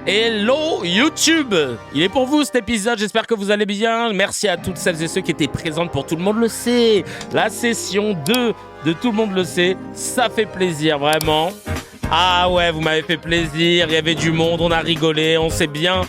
Hello YouTube. Il est pour vous cet épisode, j'espère que vous allez bien. Merci à toutes celles et ceux qui étaient présentes pour Tout le monde le sait. La session 2 de Tout le monde le sait, ça fait plaisir vraiment. Ah ouais, vous m'avez fait plaisir, il y avait du monde, on a rigolé, on s'est bien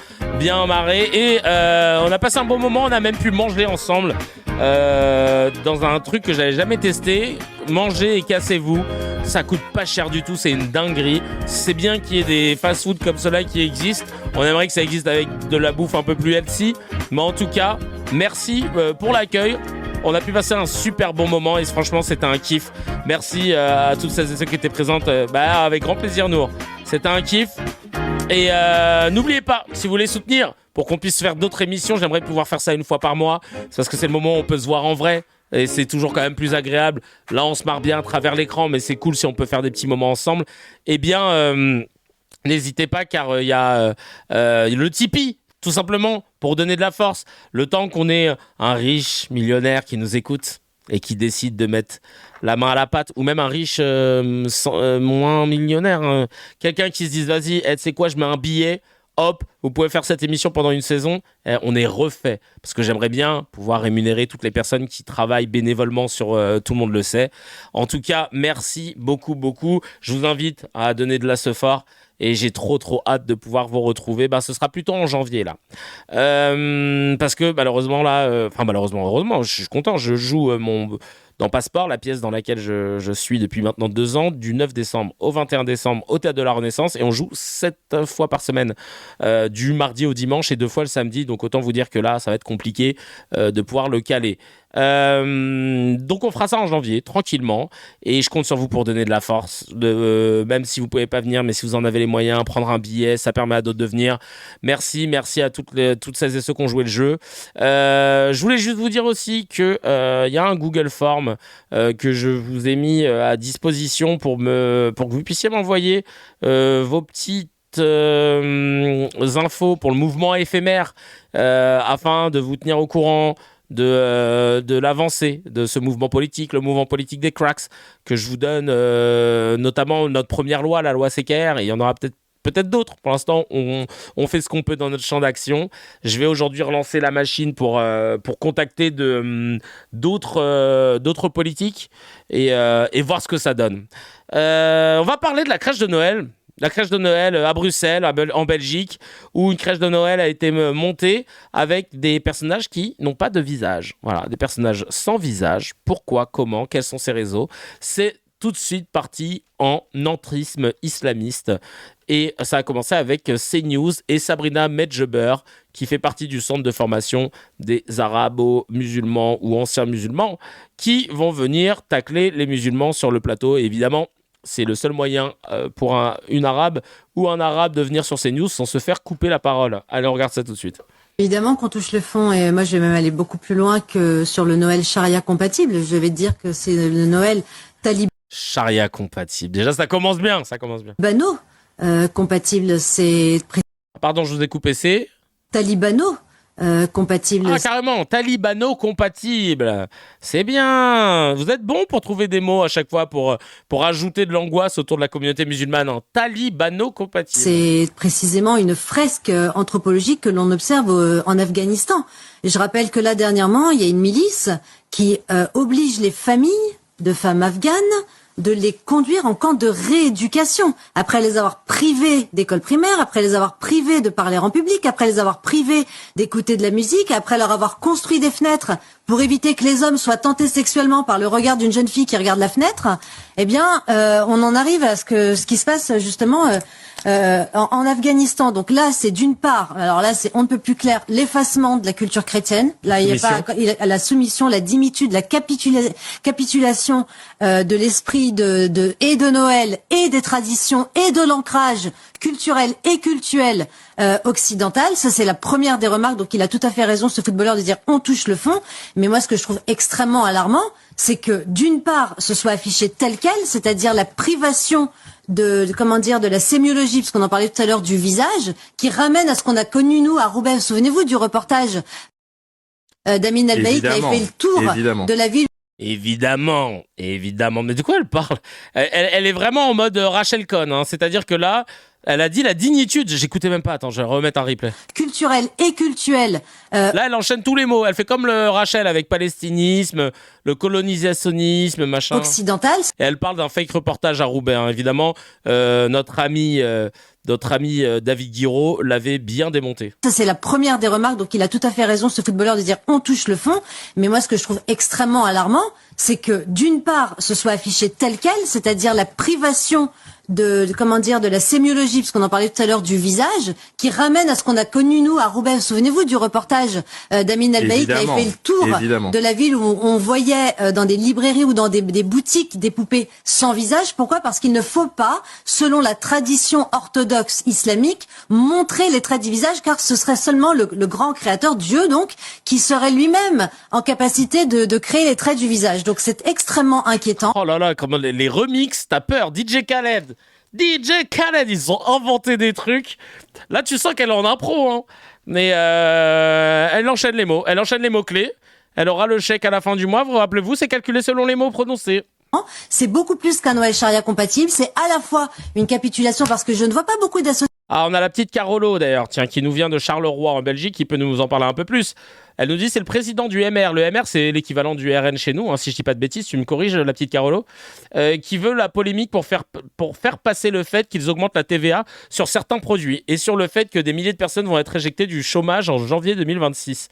marré et on a passé un bon moment, on a même pu manger ensemble dans un truc que j'avais jamais testé. Mangez et cassez-vous, ça coûte pas cher du tout, c'est une dinguerie. C'est bien qu'il y ait des fast-food comme cela qui existent. On aimerait que ça existe avec de la bouffe un peu plus healthy, mais en tout cas, merci pour l'accueil. On a pu passer un super bon moment et franchement c'était un kiff. Merci à toutes celles et ceux qui étaient présentes, avec grand plaisir Nour. C'était un kiff. Et n'oubliez pas, si vous voulez soutenir, pour qu'on puisse faire d'autres émissions, j'aimerais pouvoir faire ça une fois par mois. C'est parce que c'est le moment où on peut se voir en vrai. Et c'est toujours quand même plus agréable. Là on se marre bien à travers l'écran, mais c'est cool si on peut faire des petits moments ensemble. Eh bien, n'hésitez pas car il y a le Tipeee. Tout simplement pour donner de la force. Le temps qu'on ait un riche millionnaire qui nous écoute et qui décide de mettre la main à la pâte, ou même un riche moins millionnaire, quelqu'un qui se dise vas-y, tu sais quoi, je mets un billet, hop, vous pouvez faire cette émission pendant une saison, on est refait. Parce que j'aimerais bien pouvoir rémunérer toutes les personnes qui travaillent bénévolement sur Tout le monde le sait. En tout cas, merci beaucoup. Je vous invite à donner de la fort. Et j'ai trop hâte de pouvoir vous retrouver. Ce sera plutôt en janvier là. Parce que malheureusement là, heureusement, je suis content. Je joue dans Passeport, la pièce dans laquelle je suis depuis maintenant 2 ans, du 9 décembre au 21 décembre au Théâtre de la Renaissance. Et on joue 7 fois par semaine, du mardi au dimanche et 2 fois le samedi. Donc autant vous dire que là, ça va être compliqué de pouvoir le caler. Donc on fera ça en janvier toutes et je compte sur vous pour donner de la force même si vous pouvez pas venir, mais si vous en avez les moyens, prendre un billet, ça permet à d'autres de venir. Merci à toutes celles et ceux qui ont joué le jeu. Je voulais juste vous dire aussi que y a un Google Form que je vous ai mis à disposition pour que vous puissiez m'envoyer vos petites infos pour le mouvement éphémère afin de vous tenir au courant de l'avancée de ce mouvement politique, le mouvement politique des cracks, que je vous donne notamment notre première loi, la loi CKR, et il y en aura peut-être d'autres. Pour l'instant, on fait ce qu'on peut dans notre champ d'action. Je vais aujourd'hui relancer la machine pour contacter d'autres politiques et voir ce que ça donne. On va parler de la crèche de Noël. La crèche de Noël à Bruxelles, en Belgique, où une crèche de Noël a été montée avec des personnages qui n'ont pas de visage. Voilà, des personnages sans visage. Pourquoi, comment, quels sont ces réseaux ? C'est tout de suite parti en entrisme islamiste. Et ça a commencé avec CNews et Sabrina Medjeber, qui fait partie du centre de formation des arabo-musulmans ou anciens musulmans, qui vont venir tacler les musulmans sur le plateau. Et évidemment, c'est le seul moyen pour une arabe ou un arabe de venir sur CNews sans se faire couper la parole. Allez, on regarde ça tout de suite. Évidemment qu'on touche le fond, et moi je vais même aller beaucoup plus loin que sur le Noël charia compatible. Je vais te dire que c'est le Noël talibano. Charia compatible. Déjà, ça commence bien. Compatible, c'est... Pardon, je vous ai coupé, c'est... Talibano. Compatible. Ah, carrément, talibano-compatible. C'est bien. Vous êtes bon pour trouver des mots à chaque fois pour ajouter de l'angoisse autour de la communauté musulmane. Talibano-compatible. C'est précisément une fresque anthropologique que l'on observe en Afghanistan. Et je rappelle que là, dernièrement, il y a une milice qui oblige les familles de femmes afghanes de les conduire en camp de rééducation, après les avoir privés d'école primaire, après les avoir privés de parler en public, après les avoir privés d'écouter de la musique, après leur avoir construit des fenêtres pour éviter que les hommes soient tentés sexuellement par le regard d'une jeune fille qui regarde la fenêtre. Eh bien, on en arrive à ce qui se passe justement en Afghanistan. Donc là, c'est d'une part, alors là, c'est on ne peut plus clair, l'effacement de la culture chrétienne. Là, il y a pas la soumission, la dimitude, la capitulation de l'esprit et de Noël et des traditions et de l'ancrage culturel et cultuel occidental. Ça, c'est la première des remarques. Donc, il a tout à fait raison, ce footballeur, de dire on touche le fond. Mais moi, ce que je trouve extrêmement alarmant, c'est que d'une part, ce soit affiché tel quel, c'est-à-dire la privation de la sémiologie, parce qu'on en parlait tout à l'heure, du visage, qui ramène à ce qu'on a connu, nous, à Roubaix. Souvenez-vous du reportage d'Amin Elbaï qui avait fait le tour de la ville. Évidemment. Mais de quoi elle parle ? Elle est vraiment en mode Rachel Cohn, hein. C'est-à-dire que là, Elle a dit la dignitude. J'écoutais même pas. Attends, je vais remettre un replay. Culturel et cultuel. Là, elle enchaîne tous les mots. Elle fait comme le Rachel avec palestinisme, le colonisationnisme, machin. Occidental. Et elle parle d'un fake reportage à Roubaix. Hein. Évidemment, notre ami David Guiraud l'avait bien démonté. Ça, c'est la première des remarques. Donc, il a tout à fait raison, ce footballeur, de dire on touche le fond. Mais moi, ce que je trouve extrêmement alarmant, c'est que d'une part, ce soit affiché tel quel, c'est-à-dire la privation de la sémiologie, parce qu'on en parlait tout à l'heure, du visage, qui ramène à ce qu'on a connu, nous, à Roubaix. Souvenez-vous du reportage d'Amin Elbaï qui avait fait le tour de la ville où on voyait dans des librairies ou dans des boutiques des poupées sans visage. Pourquoi? Parce qu'il ne faut pas, selon la tradition orthodoxe islamique, montrer les traits du visage, car ce serait seulement le grand créateur, Dieu donc, qui serait lui-même en capacité de créer les traits du visage. Donc c'est extrêmement inquiétant. Oh là là, comment les remixes, t'as peur. DJ Khaled, ils ont inventé des trucs. Là, tu sens qu'elle est en impro, hein. Mais elle enchaîne les mots. Elle enchaîne les mots-clés. Elle aura le chèque à la fin du mois. Vous rappelez-vous, c'est calculé selon les mots prononcés. C'est beaucoup plus qu'un Noël charia compatible. C'est à la fois une capitulation, parce que je ne vois pas beaucoup d'associations. Ah, on a la petite Carolo, d'ailleurs, tiens, qui nous vient de Charleroi, en Belgique, qui peut nous en parler un peu plus. Elle nous dit c'est le président du MR. Le MR, c'est l'équivalent du RN chez nous, hein, si je dis pas de bêtises. Tu me corriges, la petite Carolo. Qui veut la polémique pour faire passer le fait qu'ils augmentent la TVA sur certains produits et sur le fait que des milliers de personnes vont être éjectées du chômage en janvier 2026.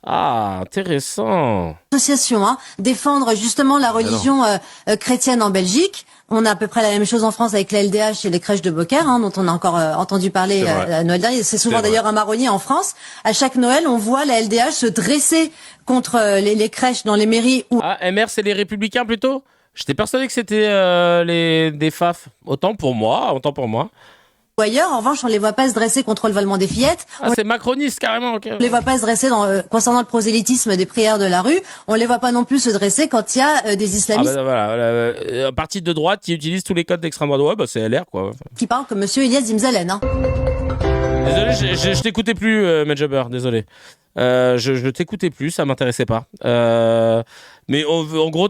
Ah, intéressant. Association, défendre justement la religion chrétienne en Belgique. On a à peu près la même chose en France avec la LDH et les crèches de Beaucaire, dont on a encore entendu parler à Noël dernier. C'est souvent d'ailleurs un marronnier en France. À chaque Noël, on voit la LDH se dresser contre les crèches dans les mairies. Ah, MR, c'est les Républicains plutôt? J'étais persuadé que c'était des FAF. Autant pour moi. Ou ailleurs, en revanche, on les voit pas se dresser contre le volement des fillettes. Ah, c'est macroniste carrément. Okay. On les voit pas se dresser concernant le prosélytisme des prières de la rue. On les voit pas non plus se dresser quand il y a des islamistes. Ah bah, voilà, un parti de droite qui utilise tous les codes d'extrême droite. Ouais, bah c'est LR quoi. Qui parle comme Monsieur Elias Zimzalen. Désolé, je t'écoutais plus, Medjabber. Désolé. Je t'écoutais plus, ça m'intéressait pas. Mais en gros,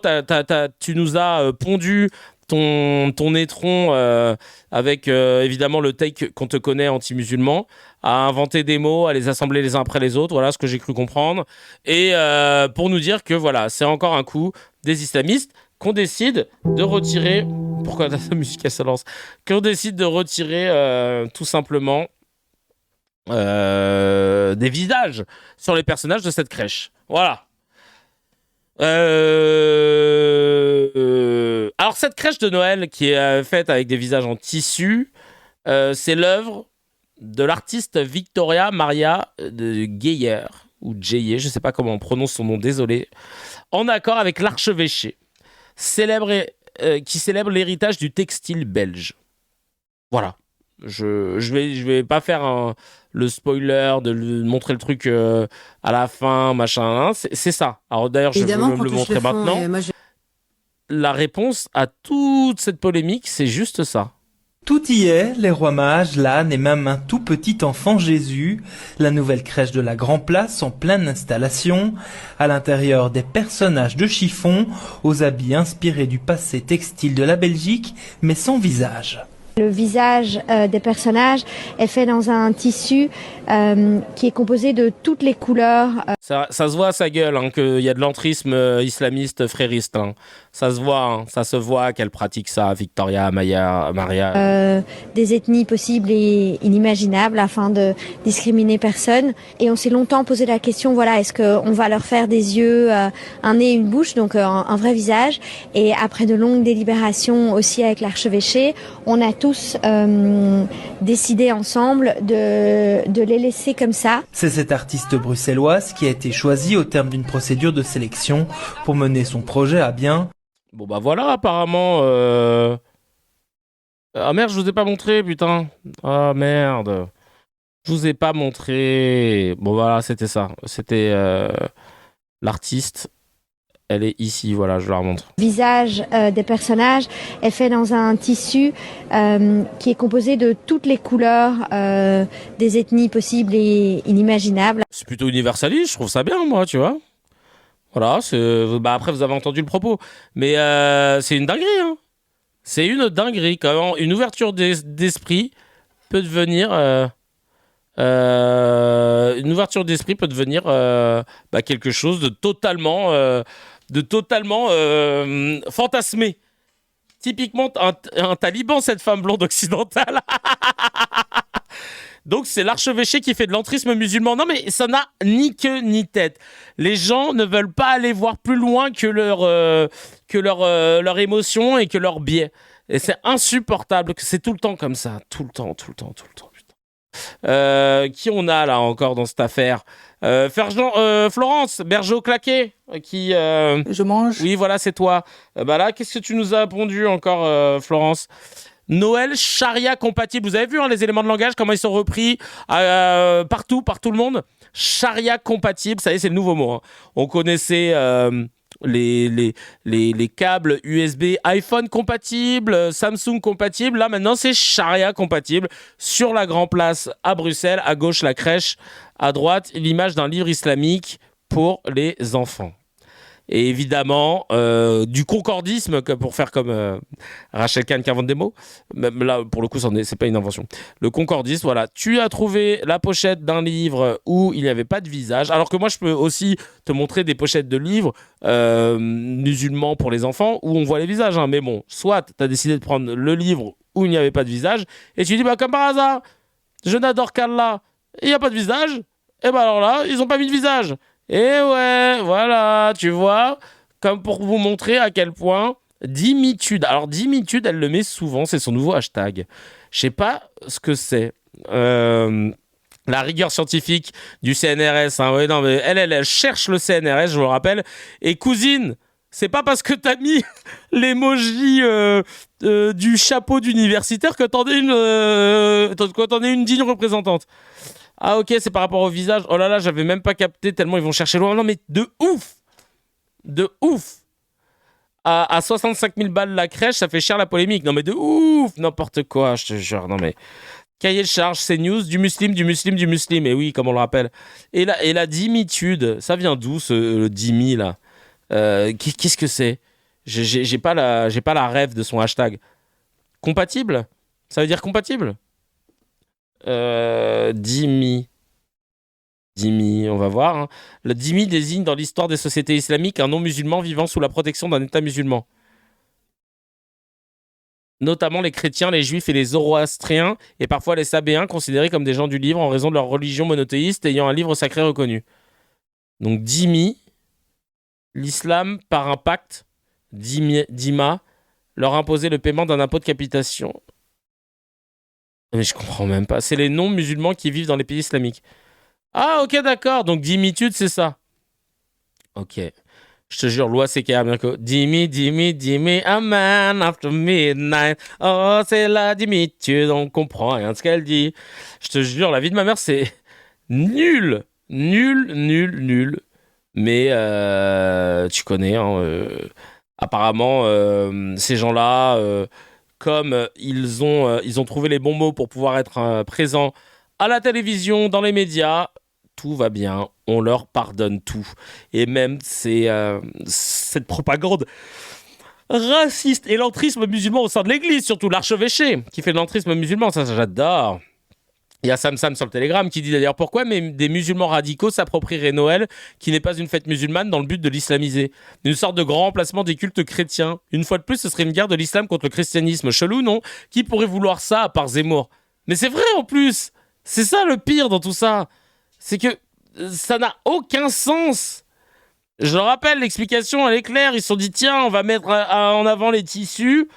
tu nous as pondu ton étron avec évidemment le take qu'on te connaît anti-musulman, à inventer des mots, à les assembler les uns après les autres, voilà ce que j'ai cru comprendre, et pour nous dire que voilà, c'est encore un coup des islamistes qu'on décide de retirer, pourquoi la musique elle se lance, qu'on décide de retirer tout simplement des visages sur les personnages de cette crèche. Voilà. Alors cette crèche de Noël qui est faite avec des visages en tissu, c'est l'œuvre de l'artiste Victoria Maria de Geyer ou Geyer, je sais pas comment on prononce son nom, désolé, en accord avec l'archevêché qui célèbre l'héritage du textile belge. Voilà. Je vais pas faire le spoiler de montrer le truc à la fin, machin. Hein. C'est ça. Alors d'ailleurs, je vais me le montrer maintenant. La réponse à toute cette polémique, c'est juste ça. Tout y est, les rois mages, l'âne et même un tout petit enfant Jésus. La nouvelle crèche de la Grand Place en pleine installation. À l'intérieur, des personnages de chiffon, aux habits inspirés du passé textile de la Belgique, mais sans visage. Le visage des personnages est fait dans un tissu qui est composé de toutes les couleurs. Ça se voit à sa gueule hein, qu'il y a de l'entrisme islamiste frériste. Hein. Ça se voit qu'elle pratique ça, Victoria, Maria. Des ethnies possibles et inimaginables afin de discriminer personne. Et on s'est longtemps posé la question, voilà, est-ce qu'on va leur faire des yeux, un nez, une bouche, donc un vrai visage. Et après de longues délibérations aussi avec l'archevêché, on a tous décidé ensemble de les laisser comme ça. C'est cette artiste bruxelloise qui a été choisie au terme d'une procédure de sélection pour mener son projet à bien. Bon bah voilà, apparemment... Ah merde, je vous ai pas montré, putain. Ah merde. Je vous ai pas montré. Bon voilà, c'était ça. C'était l'artiste. Elle est ici, voilà, je la remontre. Le visage des personnages est fait dans un tissu qui est composé de toutes les couleurs des ethnies possibles et inimaginables. C'est plutôt universaliste, je trouve ça bien, moi, tu vois. Voilà, après, vous avez entendu le propos. Mais c'est une dinguerie, hein. C'est une dinguerie, quand même. Une ouverture d'esprit peut devenir... une ouverture d'esprit peut devenir quelque chose de totalement fantasmé. Typiquement, un taliban, cette femme blonde occidentale. Donc, c'est l'archevêché qui fait de l'entrisme musulman. Non, mais ça n'a ni queue ni tête. Les gens ne veulent pas aller voir plus loin que leur émotion et que leur biais. Et c'est insupportable. C'est tout le temps comme ça. Tout le temps. Qui on a là encore dans cette affaire? Florence Berger-Claquet qui Je mange. oui voilà c'est toi. Là qu'est-ce que tu nous as répondu encore Florence? Noël charia compatible. Vous avez vu les éléments de langage comment ils sont repris partout par tout le monde. Charia compatible, ça y est c'est le nouveau mot. On connaissait les câbles USB iPhone compatibles, Samsung compatibles. Là, maintenant, c'est Charia compatible. Sur la Grand Place à Bruxelles, à gauche, la crèche. À droite, l'image d'un livre islamique pour les enfants. Et évidemment, du concordisme, pour faire comme Rachel Kahn qui invente des mots. Même là, pour le coup, c'est pas une invention. Le concordisme, voilà. Tu as trouvé la pochette d'un livre où il n'y avait pas de visage. Alors que moi, je peux aussi te montrer des pochettes de livres musulmans pour les enfants où on voit les visages. Mais bon, soit tu as décidé de prendre le livre où il n'y avait pas de visage et tu dis, comme par hasard, je n'adore qu'Allah, il n'y a pas de visage. Et alors là, ils n'ont pas mis de visage. Et ouais, voilà, tu vois, comme pour vous montrer à quel point Dimitude. Alors Dimitude, elle le met souvent, c'est son nouveau hashtag. Je sais pas ce que c'est. La rigueur scientifique du CNRS. Ouais, non, mais elle cherche le CNRS, je vous le rappelle. Et cousine, c'est pas parce que t'as mis l'emoji du chapeau d'universitaire que t'en es une digne représentante. Ah ok, c'est par rapport au visage. Oh là là, j'avais même pas capté tellement ils vont chercher loin. Non mais de ouf. À 65 000 balles la crèche, ça fait cher la polémique. Non mais de ouf, n'importe quoi, je te jure. Non mais cahier de charge, c'est news, du muslim. Et oui, comme on le rappelle. Et la dimitude, ça vient d'où le dimi là? Qu'est-ce que c'est? J'ai pas la rêve de son hashtag. Compatible? Ça veut dire compatible? Dhimmi, on va voir. Le dhimmi désigne dans l'histoire des sociétés islamiques un non-musulman vivant sous la protection d'un État musulman. Notamment les chrétiens, les juifs et les zoroastriens, et parfois les sabéens, considérés comme des gens du livre en raison de leur religion monothéiste ayant un livre sacré reconnu. Donc dhimmi, l'islam par un pacte, dhimma, leur imposait le paiement d'un impôt de capitation. Mais je comprends même pas. C'est les non-musulmans qui vivent dans les pays islamiques. Ah, ok, d'accord. Donc, dimitude, c'est ça. Ok. Je te jure, loi CK Mirko. Dimmi, a man after midnight. Oh, c'est la dimitude. On comprend rien de ce qu'elle dit. Je te jure, la vie de ma mère, c'est nul. Nul. Mais tu connais, apparemment, ces gens-là... comme ils ont trouvé les bons mots pour pouvoir être présents à la télévision, dans les médias, tout va bien, on leur pardonne tout. Et même cette propagande raciste et l'entrisme musulman au sein de l'église, surtout l'archevêché qui fait de l'entrisme musulman, ça j'adore. Il y a Sam sur le Telegram qui dit d'ailleurs pourquoi des musulmans radicaux s'approprieraient Noël, qui n'est pas une fête musulmane, dans le but de l'islamiser. Une sorte de grand remplacement des cultes chrétiens. Une fois de plus, ce serait une guerre de l'islam contre le christianisme. Chelou, non? Qui pourrait vouloir ça à part Zemmour? Mais c'est vrai en plus. C'est ça le pire dans tout ça. C'est que ça n'a aucun sens. Je le rappelle, l'explication elle est claire. Ils se sont dit tiens, on va mettre en avant les tissus.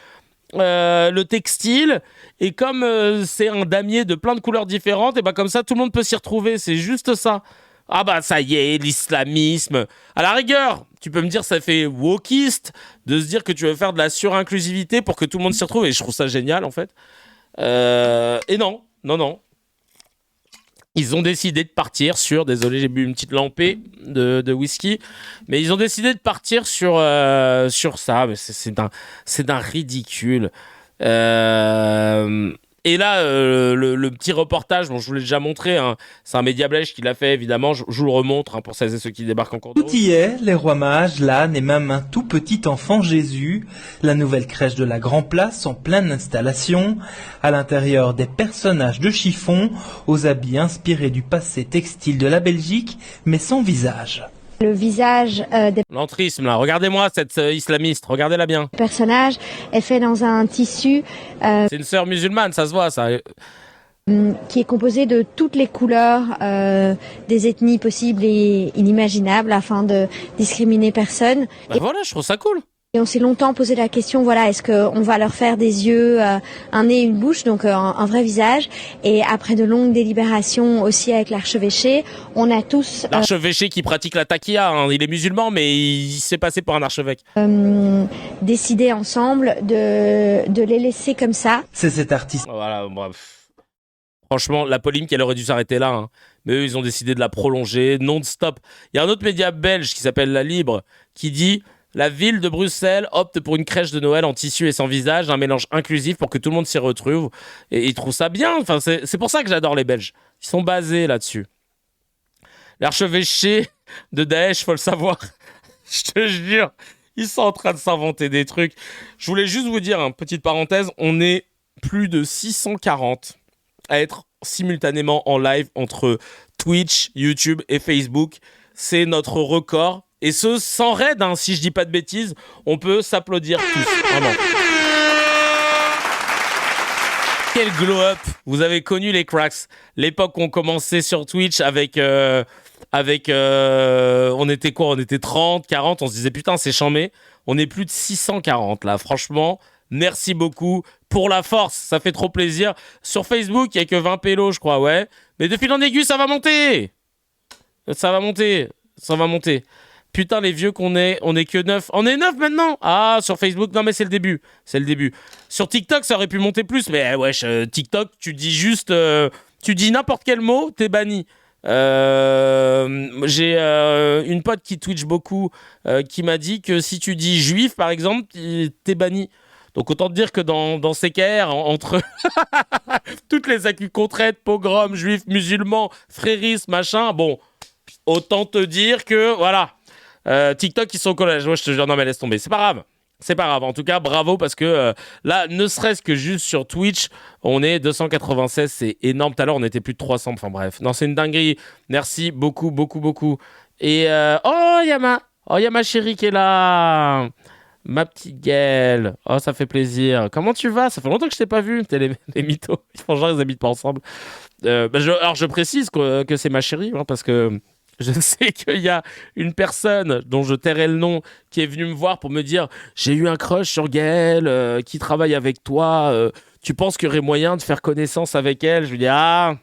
Le textile, et comme c'est un damier de plein de couleurs différentes, et comme ça tout le monde peut s'y retrouver, c'est juste ça. Ah ça y est, l'islamisme. À la rigueur, tu peux me dire ça fait wokiste de se dire que tu veux faire de la surinclusivité pour que tout le monde s'y retrouve, et je trouve ça génial en fait. Et non. Ils ont décidé de partir sur... Désolé, j'ai bu une petite lampée de whisky. Mais ils ont décidé de partir sur ça. Mais c'est d'un ridicule. Et Et là, le petit reportage, bon, je vous l'ai déjà montré, hein, c'est un média belge qui l'a fait, évidemment, je vous le remontre hein, pour celles et ceux qui débarquent en cours de route. Tout y est, les rois mages, l'âne et même un tout petit enfant Jésus. La nouvelle crèche de la Grand Place en pleine installation. À l'intérieur, des personnages de chiffon, aux habits inspirés du passé textile de la Belgique, mais sans visage. Le visage des L'entrisme, là, regardez-moi cette islamiste, regardez-la bien. personnages est fait dans un tissu C'est une sœur musulmane, ça se voit, ça. qui est composé de toutes les couleurs des ethnies possibles et inimaginables afin de discriminer personne. Bah voilà, je trouve ça cool. Et on s'est longtemps posé la question, voilà, est-ce qu'on va leur faire des yeux, un nez, une bouche, donc un vrai visage. Et après de longues délibérations aussi avec l'archevêché, on a tous L'archevêché qui pratique la taquilla, hein, il est musulman, mais il s'est passé pour un archevêque. décidé ensemble de les laisser comme ça. C'est cet artiste Voilà, bref. Franchement, la polémique, elle aurait dû s'arrêter là. Hein. Mais eux, ils ont décidé de la prolonger non-stop. Il y a un autre média belge qui s'appelle La Libre qui dit « La ville de Bruxelles opte pour une crèche de Noël en tissu et sans visage, un mélange inclusif pour que tout le monde s'y retrouve. » Et ils trouvent ça bien. Enfin, c'est pour ça que j'adore les Belges. Ils sont basés là-dessus. L'archevêché de Daesh, faut le savoir. Je te jure, ils sont en train de s'inventer des trucs. Je voulais juste vous dire, hein, petite parenthèse, on est plus de 640 à être simultanément en live entre Twitch, YouTube et Facebook. C'est notre record. Et ce, sans raid, hein, si je dis pas de bêtises, on peut s'applaudir tous. Vraiment. Quel glow-up. Vous avez connu les cracks. L'époque où on commençait sur Twitch avec on était quoi? On était 30, 40. On se disait putain, c'est chambé. On est plus de 640 là. Franchement, merci beaucoup pour la force. Ça fait trop plaisir. Sur Facebook, il n'y a que 20 pélos, je crois, ouais. Mais de fil en aiguille, ça va monter. Ça va monter. Ça va monter. Putain, les vieux qu'on est, on est que 9. On est 9 maintenant. Ah, sur Facebook, non mais c'est le début. C'est le début. Sur TikTok, ça aurait pu monter plus. Mais wesh, TikTok, tu dis juste... tu dis n'importe quel mot, t'es banni. J'ai une pote qui Twitch beaucoup qui m'a dit que si tu dis juif, par exemple, t'es banni. Donc autant te dire que dans CKR, entre toutes les accus qu'on traite, pogrom, juifs, musulmans, frérisme, machin, bon, autant te dire que, voilà, TikTok, ils sont au collège. Moi, je te jure, non mais laisse tomber, c'est pas grave. C'est pas grave. En tout cas, bravo parce que là, ne serait-ce que juste sur Twitch, on est 296. C'est énorme. Tout à l'heure, on était plus de 300. Enfin bref. Non, c'est une dinguerie. Merci beaucoup, beaucoup, beaucoup. Et oh, il y a ma chérie qui est là. Ma petite Gaëlle. Oh, ça fait plaisir. Comment tu vas? Ça fait longtemps que je t'ai pas vu. T'es les mythos. Ils font genre, ils habitent pas ensemble. Alors, je précise que c'est ma chérie hein, parce que je sais qu'il y a une personne dont je tairai le nom qui est venue me voir pour me dire « J'ai eu un crush sur Gaëlle qui travaille avec toi. Tu penses qu'il y aurait moyen de faire connaissance avec elle ?» Je lui dis « Ah,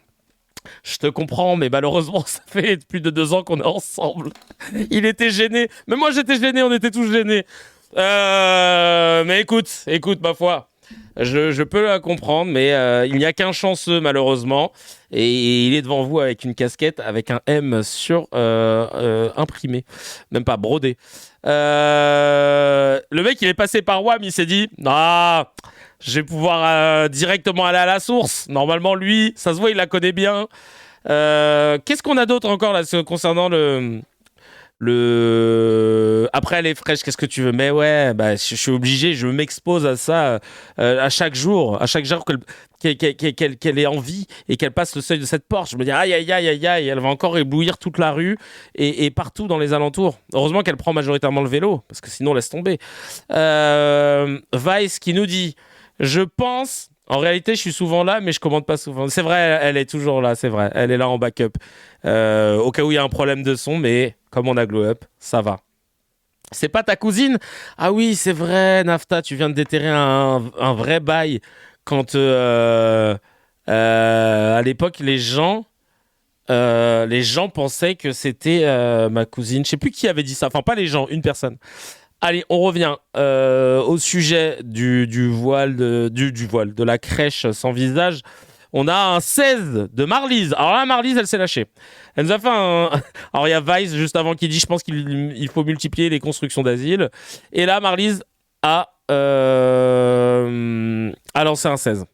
je te comprends, mais malheureusement, ça fait plus de 2 ans qu'on est ensemble. » Il était gêné. Mais moi, j'étais gêné. On était tous gênés. Mais écoute, ma foi. Je peux la comprendre, mais il n'y a qu'un chanceux, malheureusement. Et il est devant vous avec une casquette avec un M sur imprimé. Même pas brodé. Le mec, il est passé par WAM, il s'est dit « Ah, je vais pouvoir directement aller à la source. » Normalement, lui, ça se voit, il la connaît bien. Qu'est-ce qu'on a d'autre encore là, concernant après elle est fraîche, qu'est-ce que tu veux? Mais ouais, je suis obligé, je m'expose à ça à chaque jour qu'elle ait envie et qu'elle passe le seuil de cette porte. Je me dis aïe aïe aïe aïe aïe, elle va encore éblouir toute la rue et partout dans les alentours. Heureusement qu'elle prend majoritairement le vélo parce que sinon laisse tomber. Vice qui nous dit je pense. En réalité, je suis souvent là, mais je commande pas souvent. C'est vrai, elle est toujours là, c'est vrai. Elle est là en backup. Au cas où il y a un problème de son, mais comme on a glow up, ça va. C'est pas ta cousine? Ah oui, c'est vrai, Nafta, tu viens de déterrer un vrai bail. Quand, à l'époque, les gens pensaient que c'était ma cousine. Je sais plus qui avait dit ça. Enfin, pas les gens, une personne. Allez, on revient au sujet du voile, de la crèche sans visage. On a un 16 de Marlise. Alors là, Marlise, elle s'est lâchée. Elle nous a fait un... Alors il y a Vice juste avant qui dit « Je pense qu'il faut multiplier les constructions d'asile ». Et là, Marlise a lancé un 16.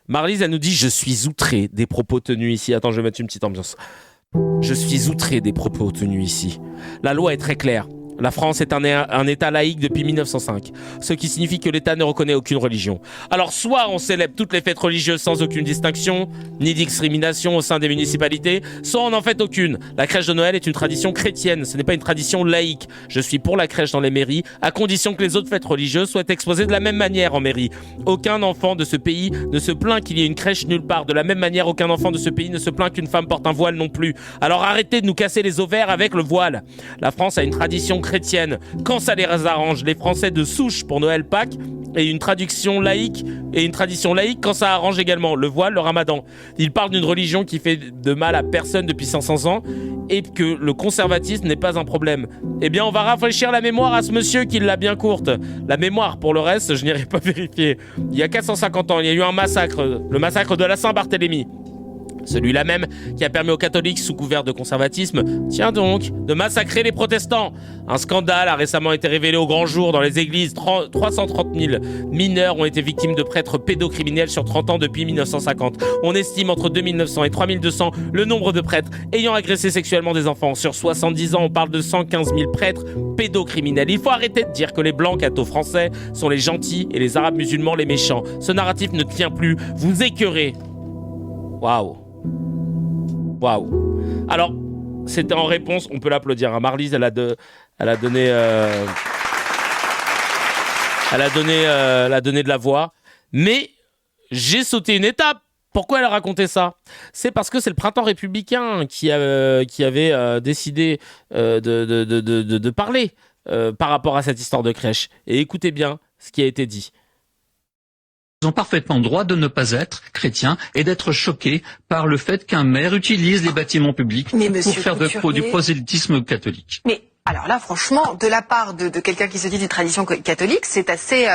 Marlise, elle nous dit « Je suis outrée des propos tenus ici ». Attends, je vais mettre une petite ambiance. « Je suis outrée des propos tenus ici. La loi est très claire. La France est un État laïque depuis 1905, ce qui signifie que l'État ne reconnaît aucune religion. Alors soit on célèbre toutes les fêtes religieuses sans aucune distinction, ni discrimination au sein des municipalités, soit on n'en fait aucune. La crèche de Noël est une tradition chrétienne, ce n'est pas une tradition laïque. Je suis pour la crèche dans les mairies, à condition que les autres fêtes religieuses soient exposées de la même manière en mairie. Aucun enfant de ce pays ne se plaint qu'il y ait une crèche nulle part. De la même manière, aucun enfant de ce pays ne se plaint qu'une femme porte un voile non plus. Alors arrêtez de nous casser les ovaires avec le voile. La France a une tradition chrétienne. Quand ça les arrange, les Français de souche pour Noël, Pâques, et une tradition laïque quand ça arrange également le voile, le ramadan. Ils parlent d'une religion qui fait de mal à personne depuis 500 ans et que le conservatisme n'est pas un problème. Eh bien, on va rafraîchir la mémoire à ce monsieur qui l'a bien courte. La mémoire, pour le reste, je n'irai pas vérifier. Il y a 450 ans, il y a eu un massacre, le massacre de la Saint-Barthélemy. Celui-là même qui a permis aux catholiques, sous couvert de conservatisme, tiens donc, de massacrer les protestants. Un scandale a récemment été révélé au grand jour dans les églises. 330 000 mineurs ont été victimes de prêtres pédocriminels sur 30 ans depuis 1950. On estime entre 2900 et 3200 le nombre de prêtres ayant agressé sexuellement des enfants. Sur 70 ans, on parle de 115 000 prêtres pédocriminels. Il faut arrêter de dire que les blancs catho-français sont les gentils et les arabes musulmans les méchants. Ce narratif ne tient plus. Vous écœurez. Waouh. Alors, c'était en réponse, on peut l'applaudir. Hein. Marlise, elle a donné de la voix. Mais j'ai sauté une étape. Pourquoi elle a raconté ça ? C'est parce que c'est le printemps républicain qui avait décidé de parler par rapport à cette histoire de crèche. Et écoutez bien ce qui a été dit. Ils ont parfaitement le droit de ne pas être chrétiens et d'être choqués par le fait qu'un maire utilise les bâtiments publics pour faire du prosélytisme catholique. Mais alors là, franchement, de la part de quelqu'un qui se dit d'une tradition catholique, c'est assez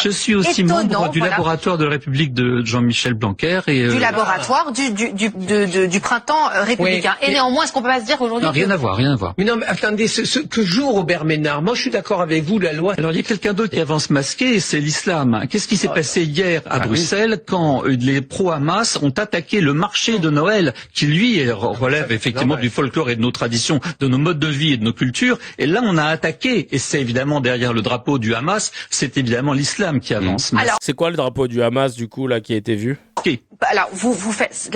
je suis aussi étonnant, membre du laboratoire de la République de Jean-Michel Blanquer et du laboratoire du printemps républicain. Oui, et néanmoins, est-ce qu'on peut pas se dire aujourd'hui non, rien à voir. Mais non, mais attendez, toujours Robert Ménard. Moi, je suis d'accord avec vous, la loi. Alors, il y a quelqu'un d'autre qui avance masqué, et c'est l'islam. Qu'est-ce qui s'est passé hier à Bruxelles quand les pro-Hamas ont attaqué le marché de Noël, qui lui relève effectivement du folklore et de nos traditions, de nos modes de vie et de nos cultures. Et là, on a attaqué, et c'est évidemment derrière le drapeau du Hamas, c'est évidemment l'islam qui avance. Alors, c'est quoi le drapeau du Hamas, du coup, là, qui a été vu ? Alors, vous faites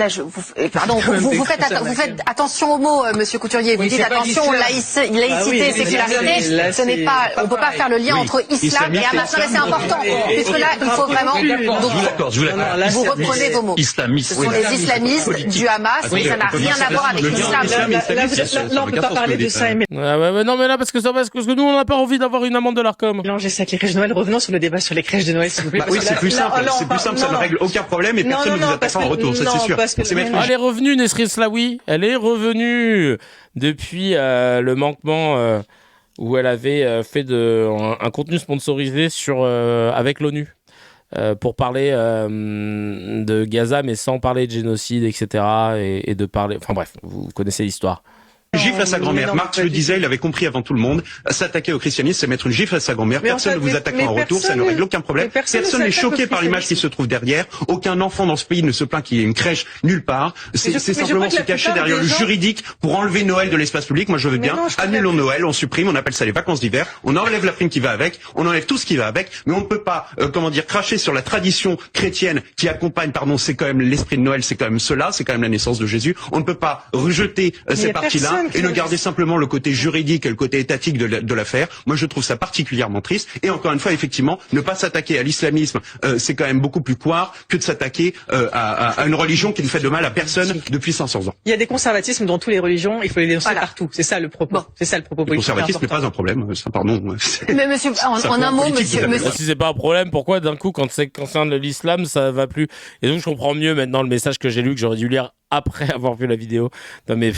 attention aux mots, monsieur Couturier. Vous dites attention, laïcité, sécularité. Ce n'est pas, on peut pas faire le lien entre islam et Hamas. Mais c'est important, puisque là, il faut vraiment. Je vous l'accorde. Vous reprenez vos mots. Islamistes. Ce sont les islamistes du Hamas, mais ça n'a rien à voir avec l'islam. Là, on peut pas parler de ça. Non, mais là, parce que nous, on n'a pas envie d'avoir une amende de l'Arcom. Mélanger ça avec les crèches de Noël. Revenons sur le débat sur les crèches de Noël, s'il vous plaît. Oui, c'est plus simple. Ça ne règle aucun problème et personne ne vous attaque en retour, ça c'est sûr. Elle est revenue, Nesrine Slaoui. Elle est revenue depuis le manquement où elle avait fait un contenu sponsorisé avec l'ONU pour parler de Gaza, mais sans parler de génocide, etc. Et de parler. Enfin bref, vous connaissez l'histoire. Gifle à sa grand-mère. Marx le disait, il avait compris avant tout le monde. S'attaquer au christianisme, c'est mettre une gifle à sa grand-mère. Personne ne vous attaque en retour, ça ne règle aucun problème. Personne n'est choqué par l'image qui se trouve derrière. Aucun enfant dans ce pays ne se plaint qu'il y ait une crèche nulle part. C'est simplement se cacher derrière le juridique pour enlever Noël de l'espace public. Moi, je veux bien. Annulons Noël, on supprime, on appelle ça les vacances d'hiver. On enlève la prime qui va avec, on enlève tout ce qui va avec. Mais on ne peut pas, cracher sur la tradition chrétienne qui accompagne, c'est quand même l'esprit de Noël, c'est quand même cela, c'est quand même la naissance de Jésus. On ne peut pas rejeter ces parties-là. Et ne garder simplement le côté juridique et le côté étatique de l'affaire. Moi, je trouve ça particulièrement triste. Et encore une fois, effectivement, ne pas s'attaquer à l'islamisme, c'est quand même beaucoup plus court que de s'attaquer à une religion qui ne fait de mal à personne depuis 500 ans. Il y a des conservatismes dans toutes les religions, il faut les dénoncer partout. C'est ça le propos. Bon. C'est ça le propos politique. Le conservatisme n'est pas un problème, ça, pardon. Mais monsieur, en un mot, monsieur. Si c'est pas un problème, pourquoi d'un coup, quand ça concerne l'islam, ça va plus ? Et donc, je comprends mieux maintenant le message que j'ai lu, que j'aurais dû lire après avoir vu la vidéo. Non, mais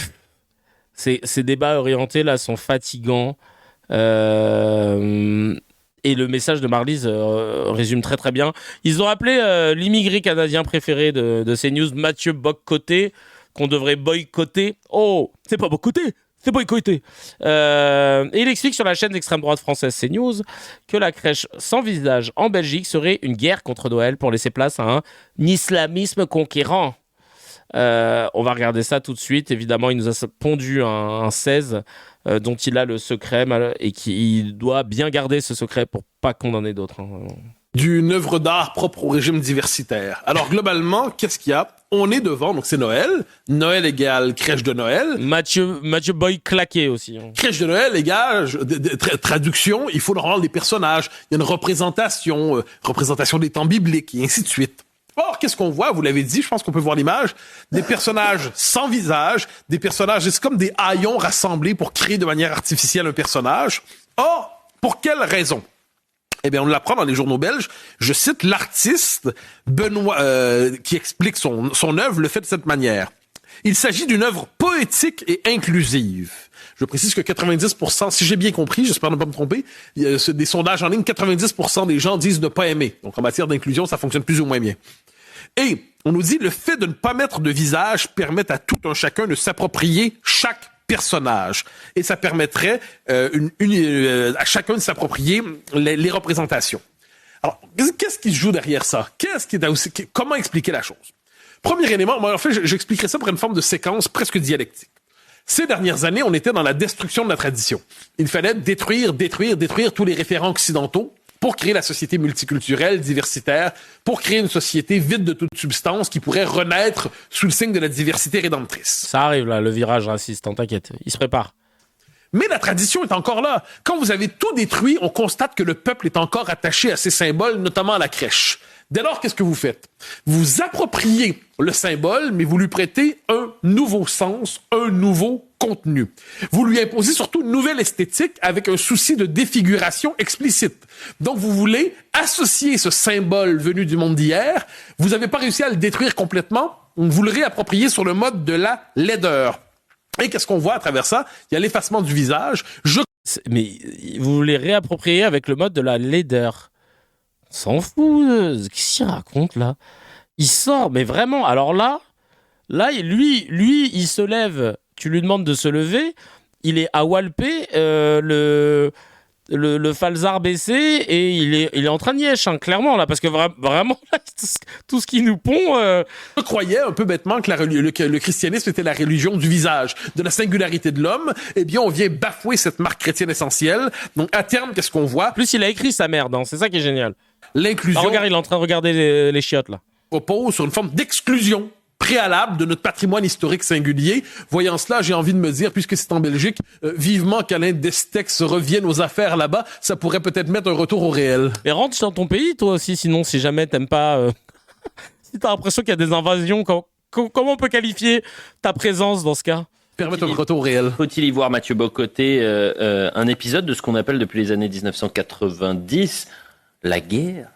ces débats orientés là sont fatigants et le message de Marlise résume très très bien. Ils ont appelé l'immigré canadien préféré de CNews, Mathieu Bock-Côté, qu'on devrait boycotter. Oh, c'est pas boycotter, c'est boycotté. Et il explique sur la chaîne d'extrême droite française CNews que la crèche sans visage en Belgique serait une guerre contre Noël pour laisser place à un islamisme conquérant. On va regarder ça tout de suite. Évidemment, il nous a pondu un 16 dont il a le secret et qu'il doit bien garder ce secret pour pas condamner d'autres. D'une œuvre d'art propre au régime diversitaire. Alors, globalement, qu'est-ce qu'il y a? On est devant, donc c'est Noël. Noël égale crèche de Noël. Mathieu Boy claqué aussi. Crèche de Noël égale, traduction, il faut normalement des personnages. Il y a une représentation des temps bibliques, et ainsi de suite. Or, qu'est-ce qu'on voit? Vous l'avez dit, je pense qu'on peut voir l'image. Des personnages sans visage, des personnages, c'est comme des haillons rassemblés pour créer de manière artificielle un personnage. Or, pour quelle raison? Eh bien, on l'apprend dans les journaux belges. Je cite l'artiste Benoît, qui explique son œuvre, le fait de cette manière. Il s'agit d'une œuvre poétique et inclusive. Je précise que 90%, si j'ai bien compris, j'espère ne pas me tromper, des sondages en ligne, 90% des gens disent ne pas aimer. Donc, en matière d'inclusion, ça fonctionne plus ou moins bien. Et on nous dit le fait de ne pas mettre de visage permet à tout un chacun de s'approprier chaque personnage. Et ça permettrait à chacun de s'approprier les représentations. Alors, qu'est-ce qui se joue derrière ça? Comment expliquer la chose? Premier élément, moi, en fait, j'expliquerai ça par une forme de séquence presque dialectique. Ces dernières années, on était dans la destruction de la tradition. Il fallait détruire tous les référents occidentaux pour créer la société multiculturelle, diversitaire, pour créer une société vide de toute substance qui pourrait renaître sous le signe de la diversité rédemptrice. Ça arrive là, le virage raciste, t'inquiète, il se prépare. Mais la tradition est encore là. Quand vous avez tout détruit, on constate que le peuple est encore attaché à ses symboles, notamment à la crèche. Dès lors, qu'est-ce que vous faites? Vous appropriez le symbole, mais vous lui prêtez un nouveau sens, un nouveau contenu. Vous lui imposez surtout une nouvelle esthétique avec un souci de défiguration explicite. Donc, vous voulez associer ce symbole venu du monde d'hier. Vous n'avez pas réussi à le détruire complètement. Vous le réappropriez sur le mode de la laideur. Et qu'est-ce qu'on voit à travers ça? Il y a l'effacement du visage. Mais vous voulez réapproprier avec le mode de la laideur. On s'en fout. Qu'est-ce qu'il raconte là? Il sort, mais vraiment. Alors là, lui, il se lève. Tu lui demandes de se lever. Il est à Walpé, le falzar baissé, et il est en train de nièche, hein, clairement là, parce que vraiment tout ce qui nous pond. Je croyais un peu bêtement que le christianisme était la religion du visage, de la singularité de l'homme. Eh bien, on vient bafouer cette marque chrétienne essentielle. Donc, à terme, qu'est-ce qu'on voit? Plus, il a écrit sa merde, hein, c'est ça qui est génial. L'inclusion. Regarde, il est en train de regarder les chiottes là. Propose sur une forme d'exclusion préalable de notre patrimoine historique singulier. Voyant cela, j'ai envie de me dire, puisque c'est en Belgique, vivement qu'Alain Destex revienne aux affaires là-bas, ça pourrait peut-être mettre un retour au réel. Et rentre dans ton pays, toi aussi, sinon, si jamais t'aimes pas... si t'as l'impression qu'il y a des invasions, comment on peut qualifier ta présence dans ce cas? Permettre un retour au réel. Faut-il y voir, Mathieu Bocoté, un épisode de ce qu'on appelle depuis les années 1990 la guerre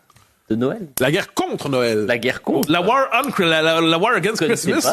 de Noël. La guerre contre Noël. La guerre contre. La war against Christmas.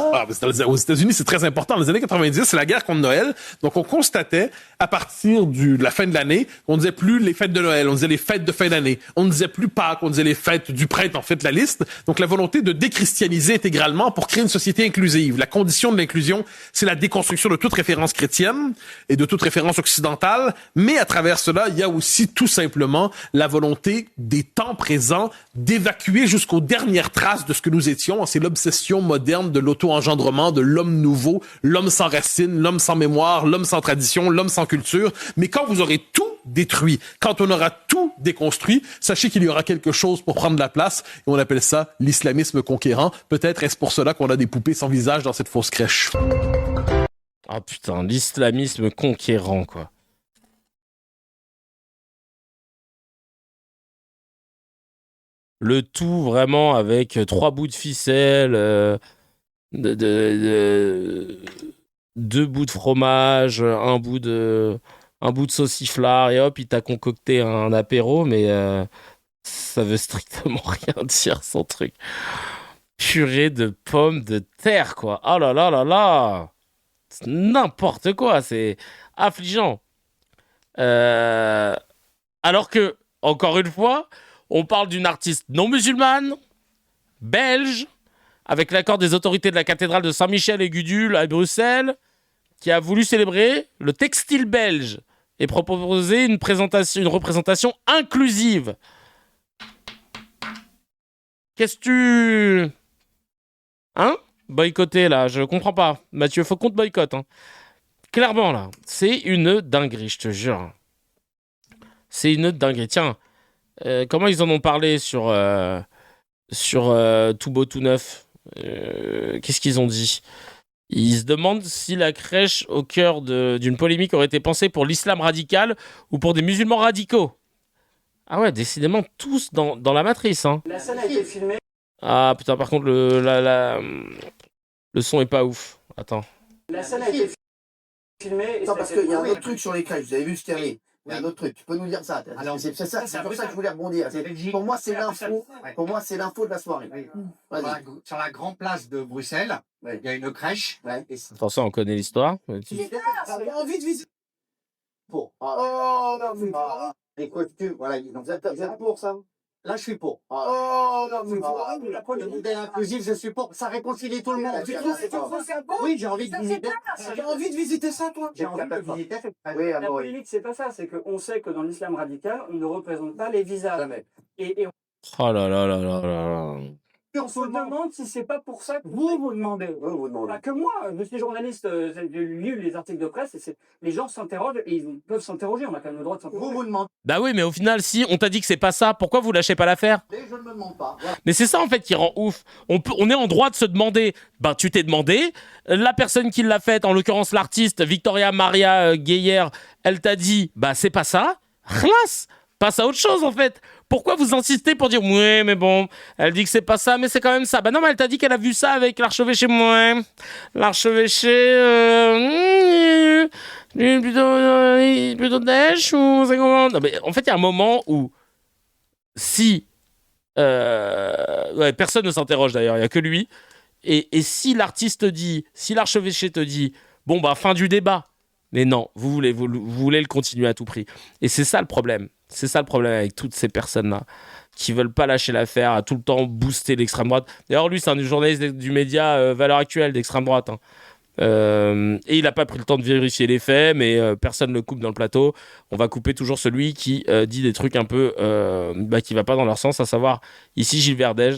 Aux États-Unis, c'est très important. Dans les années 90, c'est la guerre contre Noël. Donc, on constatait, à partir de la fin de l'année, on disait plus les fêtes de Noël, on disait les fêtes de fin d'année. On ne disait plus Pâques, on disait les fêtes du prêtre, en fait, la liste. Donc, la volonté de déchristianiser intégralement pour créer une société inclusive. La condition de l'inclusion, c'est la déconstruction de toute référence chrétienne et de toute référence occidentale. Mais à travers cela, il y a aussi tout simplement la volonté des temps présents d'évacuer jusqu'aux dernières traces de ce que nous étions. C'est l'obsession moderne de l'auto-engendrement, de l'homme nouveau, l'homme sans racines, l'homme sans mémoire, l'homme sans tradition, l'homme sans culture. Mais quand vous aurez tout détruit, quand on aura tout déconstruit, sachez qu'il y aura quelque chose pour prendre la place. Et on appelle ça l'islamisme conquérant. Peut-être est-ce pour cela qu'on a des poupées sans visage dans cette fausse crèche. Ah putain, l'islamisme conquérant, quoi. Le tout vraiment avec 3 bouts de ficelle, 2 bouts de fromage, un bout de sauciflard, et hop, il t'a concocté un apéro, mais ça veut strictement rien dire, son truc. Purée de pommes de terre, quoi. Oh là là là là! C'est n'importe quoi, c'est affligeant. Alors que, encore une fois, on parle d'une artiste non musulmane, belge, avec l'accord des autorités de la cathédrale de Saint-Michel et Gudule à Bruxelles, qui a voulu célébrer le textile belge et proposer une représentation inclusive. Qu'est-ce que tu... Hein? Boycotter, là, je comprends pas. Mathieu Faucon te boycotte. Hein. Clairement, là, c'est une dinguerie, je te jure. C'est une dinguerie. Tiens, comment ils en ont parlé sur Tout Beau Tout Neuf? Qu'est-ce qu'ils ont dit? Ils se demandent si la crèche au cœur d'une polémique aurait été pensée pour l'islam radical ou pour des musulmans radicaux. Ah ouais, décidément, tous dans la matrice. Hein. La scène a été filmée. Ah putain, par contre, le son est pas ouf. Attends. La scène a été filmée. Non, parce qu'il y a un autre truc sur les crèches. Vous avez vu ce qu'il y avait? Il y a un autre truc. Tu peux nous dire ça? Alors, c'est pour ça que je voulais rebondir. Pour moi, c'est l'info. Pour moi, c'est l'info de la soirée. Sur la grande place de Bruxelles, il y a une crèche. Attention, on connaît l'histoire. J'avais envie de visiter. Pour. Oh non, les costumes, voilà. Vous êtes pour ça? Là, je suis pour. Oh non, le modèle inclusif, je suis pour. Ça réconcilie tout le monde. Oui, j'ai envie de visiter. J'ai envie de visiter ça, toi. J'ai envie de visiter. La polémique, c'est pas ça. C'est qu'on sait que dans l'islam radical, on ne représente pas les visages. Et Oh là là là là là. on se demande si c'est pas pour ça que vous demandez. Pas que moi, je suis journaliste, j'ai lu les articles de presse, et les gens s'interrogent et ils peuvent s'interroger, on a quand même le droit de s'interroger. Vous demandez. Bah oui, mais au final, si on t'a dit que c'est pas ça, pourquoi vous lâchez pas l'affaire? Je ne me demande pas. Mais c'est ça en fait qui rend ouf. On est en droit de se demander. Ben tu t'es demandé. La personne qui l'a faite, en l'occurrence l'artiste Victoria Maria Geyer, elle t'a dit bah c'est pas ça. Classe. Passe à autre chose en fait. Pourquoi vous insistez pour dire ouais mais bon, elle dit que c'est pas ça mais c'est quand même ça. Bah non mais elle t'a dit qu'elle a vu ça avec l'archevêché. Ouais, l'archevêché plutôt dèche ou c'est comment? Non mais en fait il y a un moment où si personne ne s'interroge d'ailleurs, il y a que lui. Et si l'artiste dit, si l'archevêché te dit bon bah fin du débat. Mais non, vous voulez le continuer à tout prix. Et c'est ça le problème. C'est ça le problème avec toutes ces personnes-là qui veulent pas lâcher l'affaire, à tout le temps booster l'extrême droite. D'ailleurs, lui, c'est un journaliste du média Valeurs Actuelles d'extrême droite. Hein. Et il n'a pas pris le temps de vérifier les faits, mais personne ne le coupe dans le plateau. On va couper toujours celui qui dit des trucs un peu qui ne va pas dans leur sens, à savoir ici Gilles Verdez.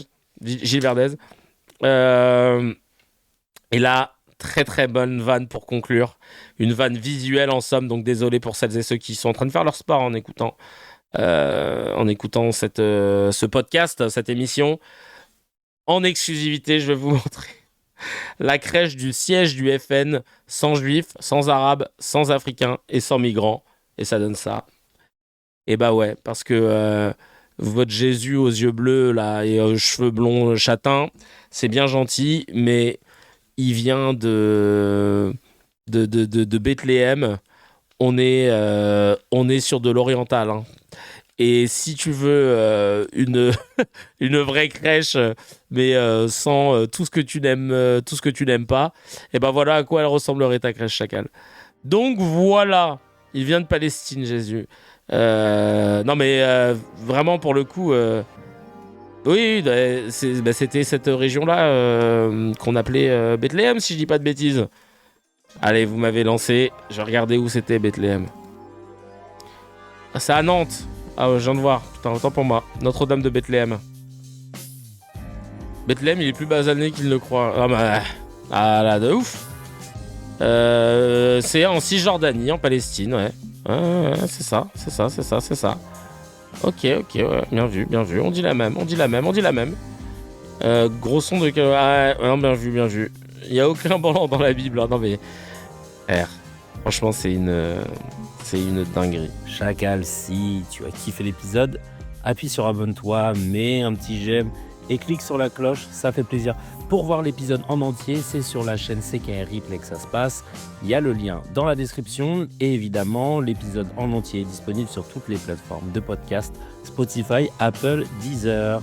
Et là, très très bonne vanne pour conclure. Une vanne visuelle en somme, donc désolé pour celles et ceux qui sont en train de faire leur sport en écoutant ce podcast, cette émission. En exclusivité, je vais vous montrer la crèche du siège du FN, sans juifs, sans arabes, sans africains et sans migrants. Et ça donne ça. Et bah ouais, parce que votre Jésus aux yeux bleus là, et aux cheveux blonds châtains, c'est bien gentil, mais il vient de Bethléem. On est sur de l'oriental. Hein. Et si tu veux une vraie crèche, mais sans tout ce que tu n'aimes pas, et ben voilà à quoi elle ressemblerait ta crèche chacal. Donc voilà, il vient de Palestine, Jésus. Non mais vraiment pour le coup. Oui, c'était cette région-là qu'on appelait Bethléem, si je dis pas de bêtises. Allez, vous m'avez lancé. Je regardais où c'était Bethléem. Ah, c'est à Nantes. Ah, je viens de voir. Putain, autant pour moi. Notre-Dame de Bethléem. Bethléem, il est plus basané qu'il ne croit. Ah, bah. Ah là, de ouf. C'est en Cisjordanie, en Palestine, ouais. C'est ça. Ok, ouais, bien vu. On dit la même. Gros son de... non, bien vu. Il n'y a aucun blanc dans la Bible. Hein. Non, mais... franchement, c'est une dinguerie. Chacal, si tu as kiffé l'épisode, appuie sur abonne-toi, mets un petit j'aime et clique sur la cloche, ça fait plaisir. Pour voir l'épisode en entier, c'est sur la chaîne CKR Replay que ça se passe. Il y a le lien dans la description et évidemment, l'épisode en entier est disponible sur toutes les plateformes de podcast, Spotify, Apple, Deezer.